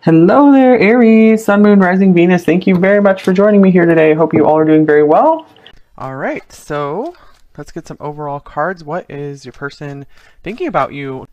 Hello there, Aries, Sun, Moon, Rising, Venus. Thank you very much for joining me here today. I hope you all are doing very well. All right, so let's get some overall cards. What is your person thinking about you?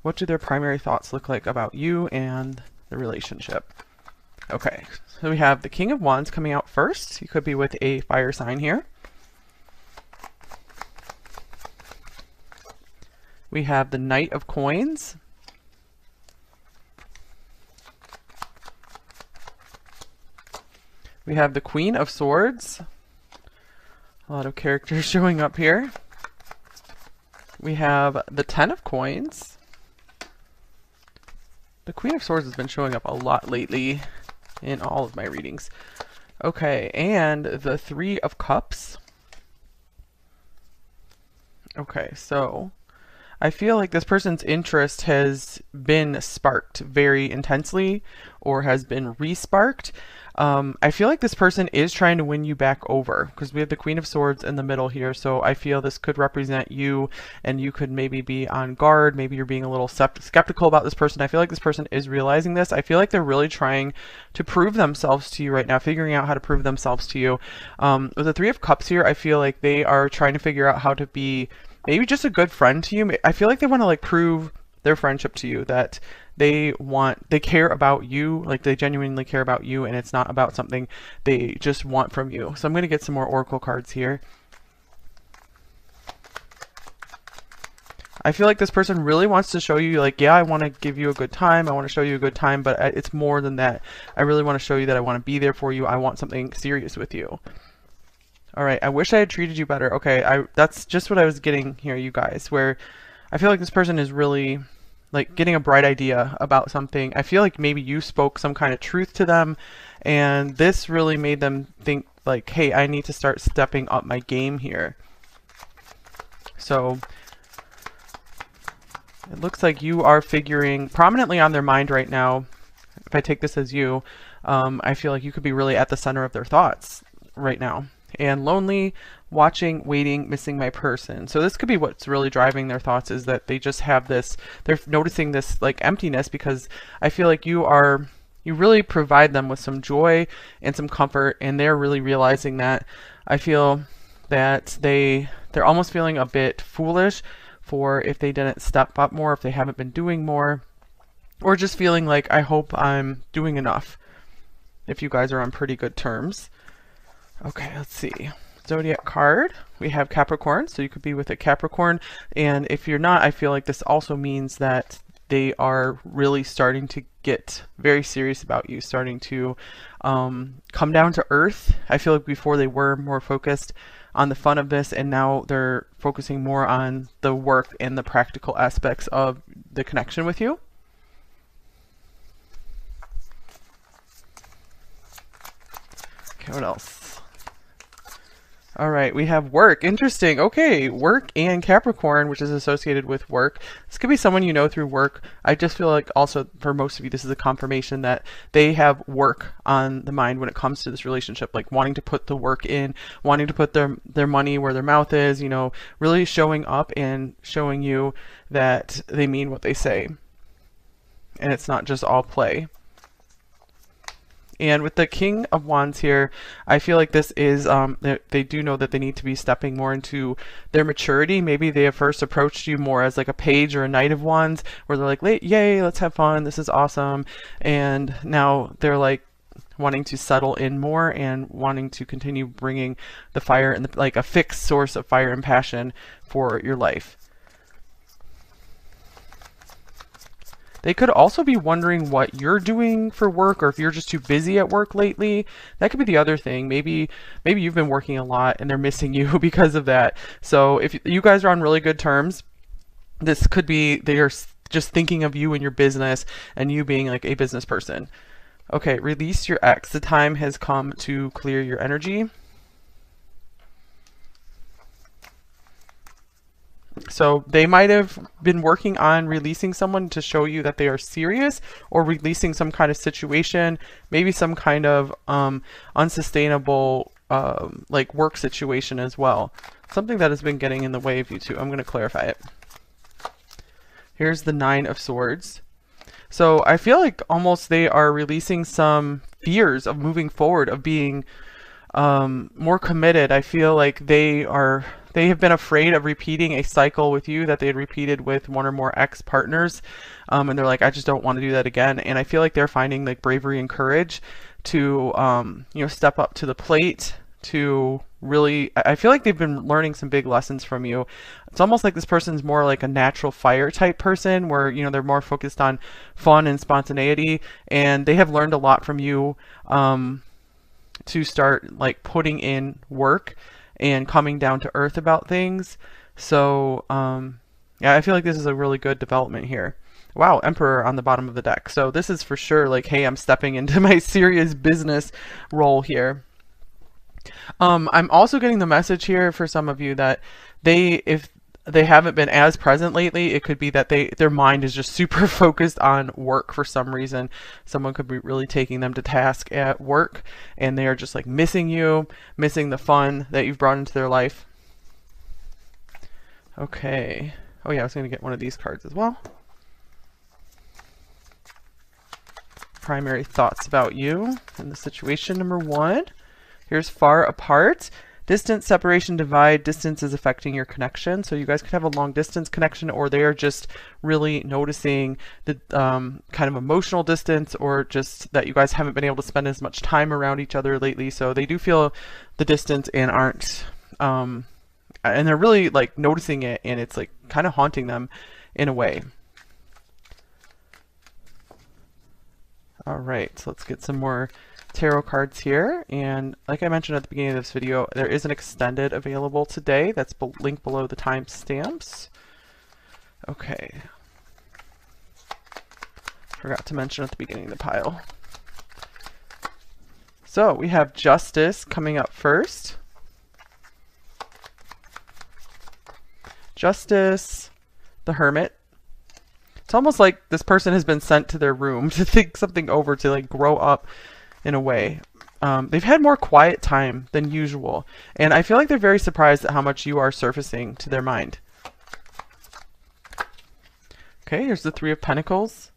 What do their primary thoughts look like about you and the relationship? Okay, so we have the King of Wands coming out first. You could be with a fire sign here. We have the Knight of Coins. We have the Queen of Swords. A lot of characters showing up here. We have the Ten of Coins. The Queen of Swords has been showing up a lot lately in all of my readings. Okay, and the Three of Cups. Okay, so I feel like this person's interest has been sparked very intensely or has been re-sparked. I feel like this person is trying to win you back over because we have the Queen of Swords in the middle here. So I feel this could represent you and you could maybe be on guard. Maybe you're being a little skeptical about this person. I feel like this person is realizing this. I feel like they're really trying to prove themselves to you right now, figuring out how to prove themselves to you. With the Three of Cups here, I feel like they are trying to figure out how to be maybe just a good friend to you. I feel like they want to like prove their friendship to you, that they care about you, like they genuinely care about you, and it's not about something they just want from you. So I'm going to get some more oracle cards here. I feel like this person really wants to show you, like, yeah, I want to give you a good time, I want to show you a good time, but it's more than that. I really want to show you that I want to be there for you. I want something serious with you. All right, I wish I had treated you better. Okay, that's just what I was getting here, you guys, where I feel like this person is really like getting a bright idea about something. I feel like maybe you spoke some kind of truth to them, and this really made them think like, hey, I need to start stepping up my game here. So it looks like you are figuring prominently on their mind right now. If I take this as you, I feel like you could be really at the center of their thoughts right now. And lonely, watching, waiting, missing my person. So this could be what's really driving their thoughts, is that they just have this, they're noticing this like emptiness, because I feel like you really provide them with some joy and some comfort, and they're really realizing that. I feel that they're almost feeling a bit foolish for if they didn't step up more, if they haven't been doing more, or just feeling like, I hope I'm doing enough if you guys are on pretty good terms. Okay, let's see. Zodiac card. We have Capricorn, so you could be with a Capricorn. And if you're not, I feel like this also means that they are really starting to get very serious about you, starting to come down to earth. I feel like before they were more focused on the fun of this, and now they're focusing more on the work and the practical aspects of the connection with you. Okay, what else? All right, we have work. Interesting. Okay, work and Capricorn, which is associated with work. This could be someone you know through work. I just feel like also for most of you, this is a confirmation that they have work on the mind when it comes to this relationship, like wanting to put the work in, wanting to put their money where their mouth is, you know, really showing up and showing you that they mean what they say. And it's not just all play. And with the King of Wands here, I feel like this is, they do know that they need to be stepping more into their maturity. Maybe they have first approached you more as like a page or a Knight of Wands, where they're like, yay, let's have fun, this is awesome. And now they're like wanting to settle in more and wanting to continue bringing the fire and like a fixed source of fire and passion for your life. They could also be wondering what you're doing for work, or if you're just too busy at work lately. That could be the other thing. Maybe you've been working a lot and they're missing you because of that. So if you guys are on really good terms, this could be they are just thinking of you and your business and you being like a business person. Okay, release your ex. The time has come to clear your energy. So they might have been working on releasing someone to show you that they are serious, or releasing some kind of situation, maybe some kind of unsustainable like work situation as well. Something that has been getting in the way of you two. I'm going to clarify it. Here's the Nine of Swords. So I feel like almost they are releasing some fears of moving forward, of being more committed. I feel like they have been afraid of repeating a cycle with you that they had repeated with one or more ex-partners, and they're like, I just don't want to do that again. And I feel like they're finding like bravery and courage to you know, step up to the plate, to really, I feel like they've been learning some big lessons from you. It's almost like this person's more like a natural fire type person, where, you know, they're more focused on fun and spontaneity, and they have learned a lot from you to start like putting in work and coming down to earth about things. So yeah, I feel like this is a really good development here. Wow, Emperor on the bottom of the deck. So this is for sure like, hey, I'm stepping into my serious business role here. I'm also getting the message here for some of you that if they haven't been as present lately, it could be that their mind is just super focused on work for some reason. Someone could be really taking them to task at work, and they are just like missing you, missing the fun that you've brought into their life. Okay. Oh yeah, I was going to get one of these cards as well. Primary thoughts about you and the situation, number 1. Here's far apart. Distance, separation, divide. Distance is affecting your connection. So you guys could have a long distance connection, or they are just really noticing the kind of emotional distance, or just that you guys haven't been able to spend as much time around each other lately. So they do feel the distance and aren't, and they're really like noticing it, and it's like kind of haunting them in a way. All right, so let's get some more tarot cards here. And like I mentioned at the beginning of this video, there is an extended available today. That's linked below the timestamps. Okay. Forgot to mention at the beginning of the pile. So we have Justice coming up first. Justice, the Hermit. It's almost like this person has been sent to their room to think something over, to like grow up in a way. They've had more quiet time than usual, and I feel like they're very surprised at how much you are surfacing to their mind. Okay, here's the Three of Pentacles.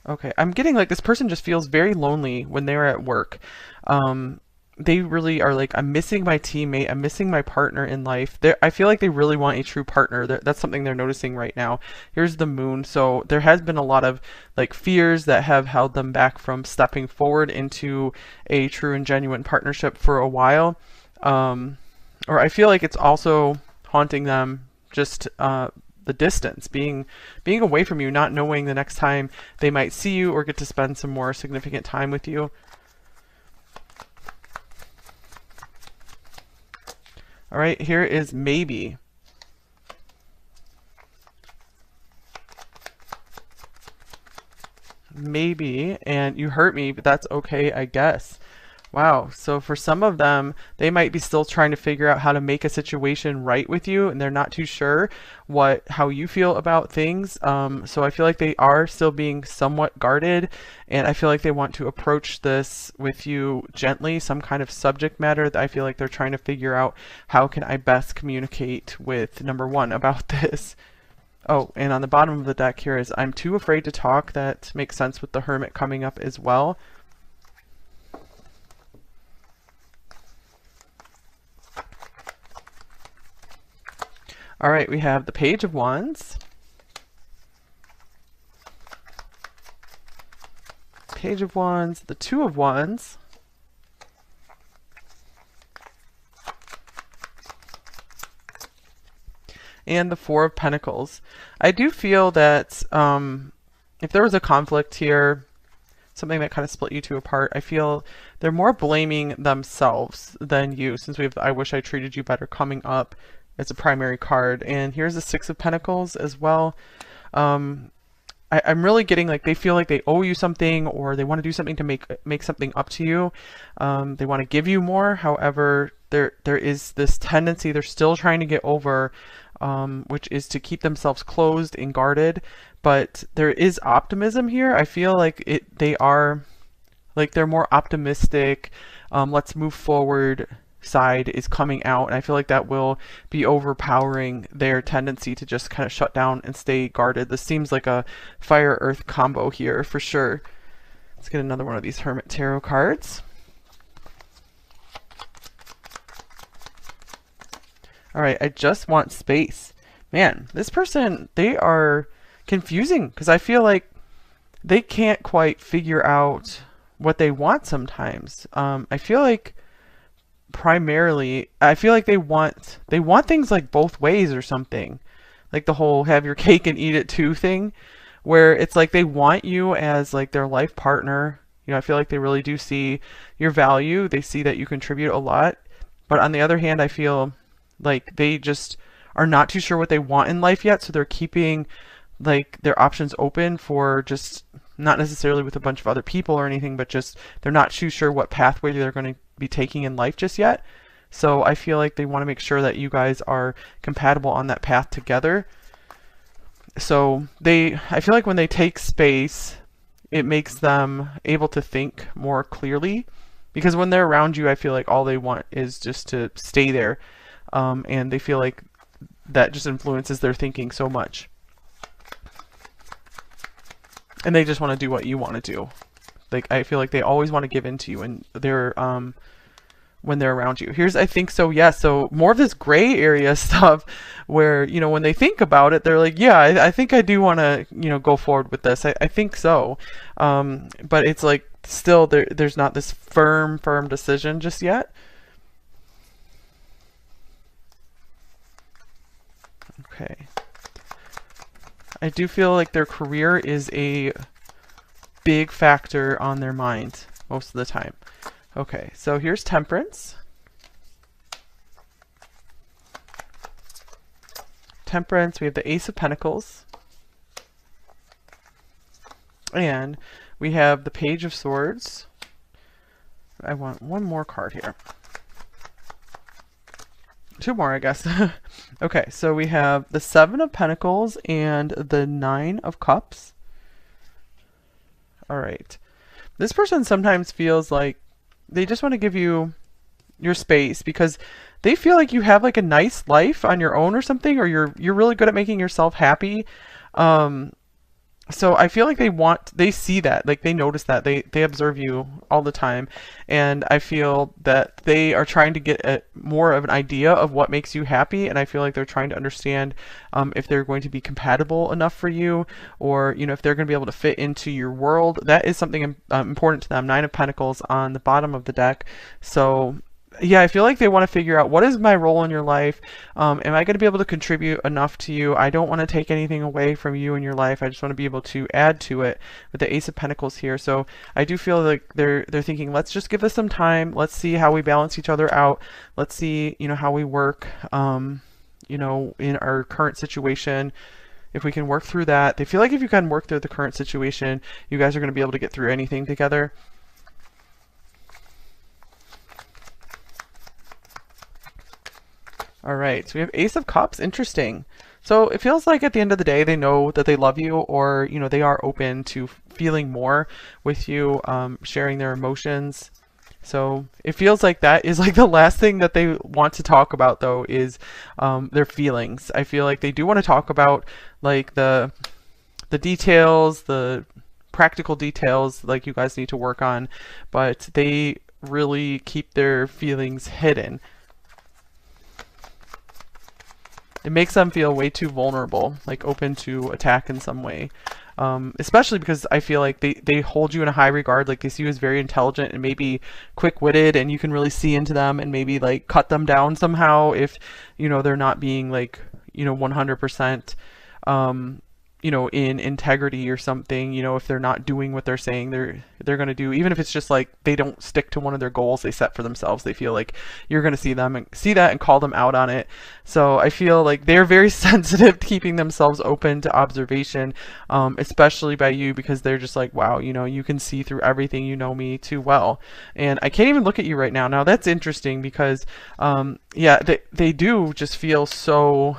Okay, I'm getting like this person just feels very lonely when they're at work. They really are like, I'm missing my teammate, I'm missing my partner in life. I feel like they really want a true partner. That's something they're noticing right now. Here's the Moon. So there has been a lot of like fears that have held them back from stepping forward into a true and genuine partnership for a while. Or I feel like it's also haunting them, just the distance, being away from you, not knowing the next time they might see you or get to spend some more significant time with you. All right, here is Maybe. Maybe, and you hurt me, but that's okay, I guess. Wow, so for some of them, they might be still trying to figure out how to make a situation right with you, and they're not too sure how you feel about things. So I feel like they are still being somewhat guarded, and I feel like they want to approach this with you gently, some kind of subject matter that I feel like they're trying to figure out, how can I best communicate with number 1 about this. Oh, and on the bottom of the deck here is I'm too afraid to talk. That makes sense with the Hermit coming up as well. All right, we have the Page of Wands, Page of Wands, the Two of Wands, and the Four of Pentacles. I do feel that if there was a conflict here, something that kind of split you two apart, I feel they're more blaming themselves than you, since we have I Wish I Treated You Better coming up as a primary card. And here's the Six of Pentacles as well. I'm really getting like they feel like they owe you something, or they want to do something to make something up to you. They want to give you more. However, there is this tendency they're still trying to get over, which is to keep themselves closed and guarded. But there is optimism here. I feel like they are like, they're more optimistic. Let's move forward side is coming out, and I feel like that will be overpowering their tendency to just kind of shut down and stay guarded. This seems like a fire earth combo here for sure. Let's get another one of these Hermit Tarot cards. All right, I just want space. Man, this person, they are confusing because I feel like they can't quite figure out what they want sometimes. I feel like primarily, I feel like they want things like both ways or something. Like the whole have your cake and eat it too thing, where it's like they want you as like their life partner. You know, I feel like they really do see your value. They see that you contribute a lot. But on the other hand, I feel like they just are not too sure what they want in life yet. So they're keeping like their options open for just not necessarily with a bunch of other people or anything, but just they're not too sure what pathway they're going to be taking in life just yet. So I feel like they want to make sure that you guys are compatible on that path together. So I feel like when they take space, it makes them able to think more clearly, because when they're around you, I feel like all they want is just to stay there. And they feel like that just influences their thinking so much. And they just want to do what you want to do. Like, I feel like they always want to give in to you, and they're when they're around you. Here's, I think so, yeah, so more of this gray area stuff where, you know, when they think about it, they're like, yeah, I think I do want to, you know, go forward with this. I think so. But it's like still there's not this firm decision just yet. Okay. I do feel like their career is a big factor on their mind most of the time. Okay, so here's Temperance. Temperance, we have the Ace of Pentacles. And we have the Page of Swords. I want one more card here. Two more, I guess. Okay, so we have the Seven of Pentacles and the Nine of Cups. All right. This person sometimes feels like they just want to give you your space because they feel like you have like a nice life on your own or something, or you're really good at making yourself happy. So I feel like they see that, like they notice that, they observe you all the time, and I feel that they are trying to get more of an idea of what makes you happy, and I feel like they're trying to understand if they're going to be compatible enough for you, or, you know, if they're going to be able to fit into your world. That is something important to them. Nine of Pentacles on the bottom of the deck. So yeah, I feel like they want to figure out, what is my role in your life? Am I going to be able to contribute enough to you? I don't want to take anything away from you in your life. I just want to be able to add to it with the Ace of Pentacles here. So I do feel like they're thinking, let's just give this some time. Let's see how we balance each other out. Let's see, you know, how we work, you know, in our current situation. If we can work through that. They feel like if you can work through the current situation, you guys are going to be able to get through anything together. All right, so we have Ace of Cups. Interesting. So it feels like at the end of the day, they know that they love you, or, you know, they are open to feeling more with you, sharing their emotions. So it feels like that is like the last thing that they want to talk about, though, is their feelings. I feel like they do want to talk about like the details, the practical details, like you guys need to work on, but they really keep their feelings hidden. It makes them feel way too vulnerable, like open to attack in some way. Especially because I feel like they hold you in a high regard, like they see you as very intelligent and maybe quick-witted, and you can really see into them and maybe like cut them down somehow if, you know, they're not being like, you know, 100%, you know, in integrity or something. You know, if they're not doing what they're saying they're going to do, even if it's just like they don't stick to one of their goals they set for themselves, they feel like you're going to see them and see that and call them out on it. So I feel like they're very sensitive to keeping themselves open to observation, especially by you, because they're just like, wow, you know, you can see through everything, you know me too well, and I can't even look at you right now. Now that's interesting because yeah, they do just feel so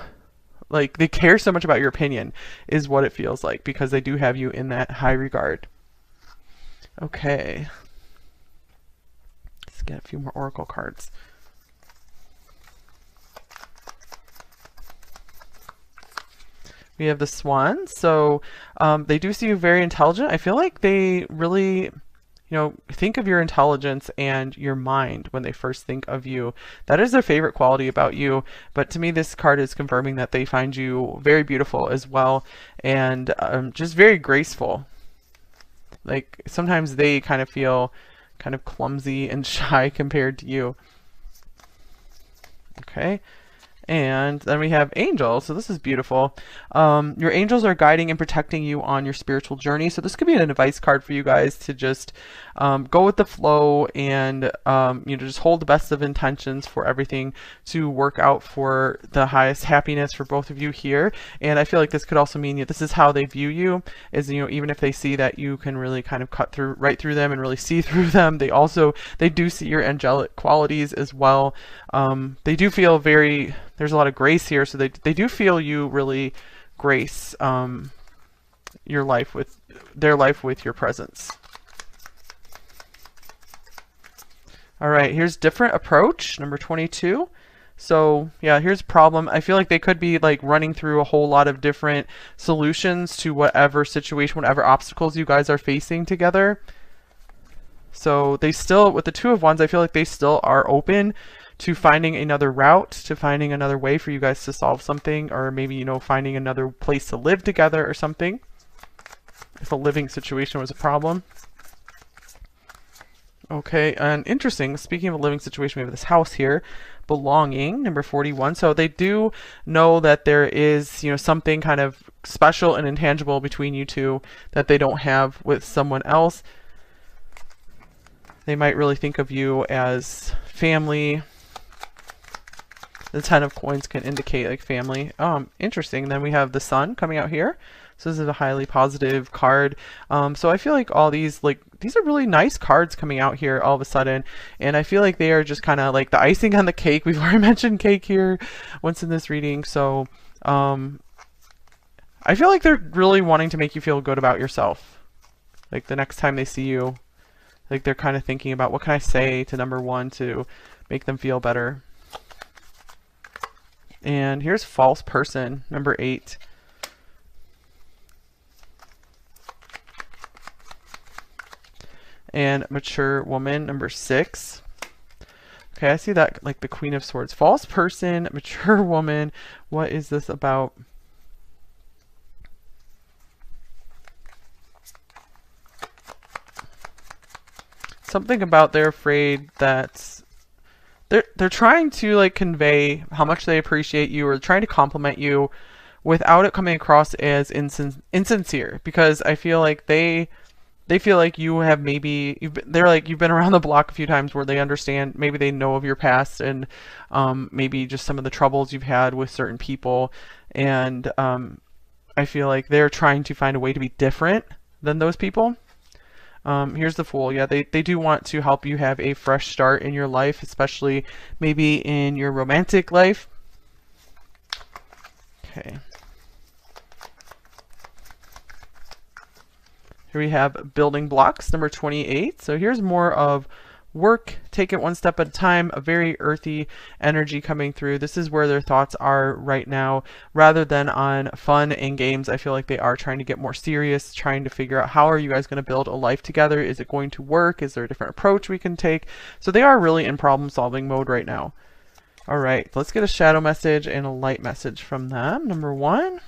like they care so much about your opinion, is what it feels like, because they do have you in that high regard. Okay. Let's get a few more oracle cards. We have the Swan. So they do see you very intelligent. I feel like they really, think of your intelligence and your mind when they first think of you. That is their favorite quality about you. But to me, this card is confirming that they find you very beautiful as well, and just very graceful. Like sometimes they kind of feel kind of clumsy and shy compared to you. Okay. And then we have angels. So this is beautiful. Your angels are guiding and protecting you on your spiritual journey. So this could be an advice card for you guys to just go with the flow and just hold the best of intentions for everything to work out for the highest happiness for both of you here. And I feel like this could also mean that this is how they view you, is even if they see that you can really kind of cut through right through them and really see through them, they do see your angelic qualities as well. They do feel there's a lot of grace here, so they do feel you really grace their life with your presence. All right, here's different approach, number 22. So yeah, here's a problem. I feel like they could be like running through a whole lot of different solutions to whatever situation, whatever obstacles you guys are facing together. So they still, with the Two of Wands, I feel like they still are open to finding another route, to finding another way for you guys to solve something, or maybe, finding another place to live together or something, if a living situation was a problem. Okay, and interesting, speaking of a living situation, we have this house here, belonging, number 41. So they do know that there is, something kind of special and intangible between you two that they don't have with someone else. They might really think of you as family. The 10 of coins can indicate like family. Interesting. Then we have the Sun coming out here. So this is a highly positive card. So I feel like all these are really nice cards coming out here all of a sudden. And I feel like they are just kind of like the icing on the cake. We've already mentioned cake here once in this reading. So I feel like they're really wanting to make you feel good about yourself. Like the next time they see you, like they're kind of thinking about what can I say to number 1 to make them feel better. And here's false person, number 8. And mature woman, number 6. Okay, I see that like the Queen of Swords. False person, mature woman. What is this about? Something about they're afraid that they're trying to like convey how much they appreciate you, or trying to compliment you without it coming across as insincere, because I feel like they feel like you have you've been around the block a few times, where they understand, maybe they know of your past, and maybe just some of the troubles you've had with certain people, and I feel like they're trying to find a way to be different than those people. Here's the Fool. Yeah, they do want to help you have a fresh start in your life, especially maybe in your romantic life. Okay. Here we have building blocks, number 28. So here's more of work, take it one step at a time, a very earthy energy coming through. This is where their thoughts are right now, rather than on fun and games. I feel like they are trying to get more serious, trying to figure out how are you guys going to build a life together? Is it going to work? Is there a different approach we can take? So they are really in problem solving mode right now. All right, let's get a shadow message and a light message from them. Number 1.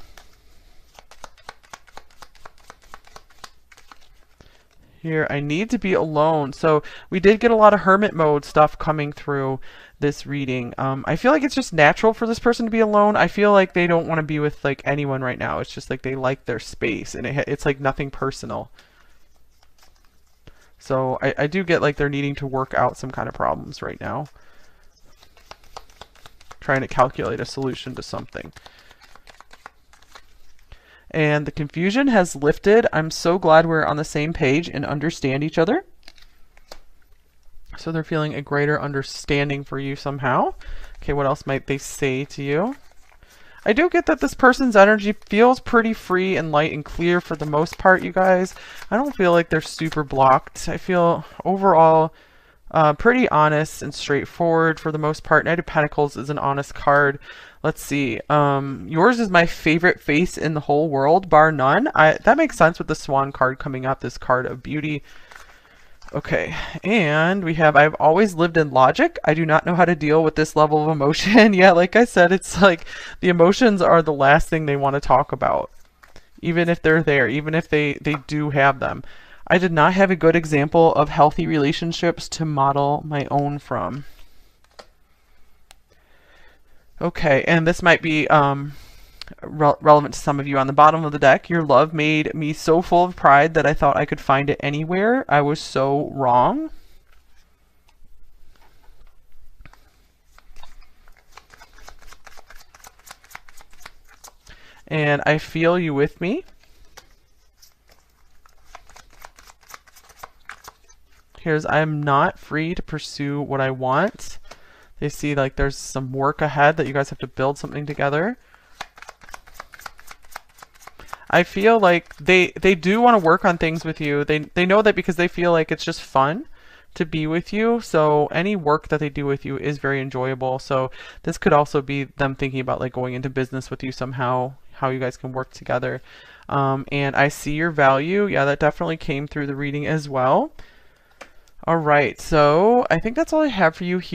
Here, I need to be alone. So we did get a lot of hermit mode stuff coming through this reading. I feel like it's just natural for this person to be alone. I feel like they don't want to be with like anyone right now. It's just like they like their space, and it's like nothing personal. So I do get like they're needing to work out some kind of problems right now, trying to calculate a solution to something. And the confusion has lifted. I'm so glad we're on the same page and understand each other. So they're feeling a greater understanding for you somehow. Okay, what else might they say to you? I do get that this person's energy feels pretty free and light and clear for the most part, you guys. I don't feel like they're super blocked. I feel overall pretty honest and straightforward for the most part. Knight of Pentacles is an honest card. Let's see. Yours is my favorite face in the whole world, bar none. That makes sense with the Swan card coming up, this card of beauty. Okay, and we have, I've always lived in logic. I do not know how to deal with this level of emotion. Yeah, like I said, it's like the emotions are the last thing they want to talk about, even if they're there, even if they do have them. I did not have a good example of healthy relationships to model my own from. Okay, and this might be relevant to some of you on the bottom of the deck. Your love made me so full of pride that I thought I could find it anywhere. I was so wrong. And I feel you with me. Here's, I'm not free to pursue what I want. They see like there's some work ahead that you guys have to build something together. I feel like they do want to work on things with you. They know that because they feel like it's just fun to be with you. So any work that they do with you is very enjoyable. So this could also be them thinking about like going into business with you somehow, how you guys can work together. And I see your value. Yeah, that definitely came through the reading as well. All right, so I think that's all I have for you here.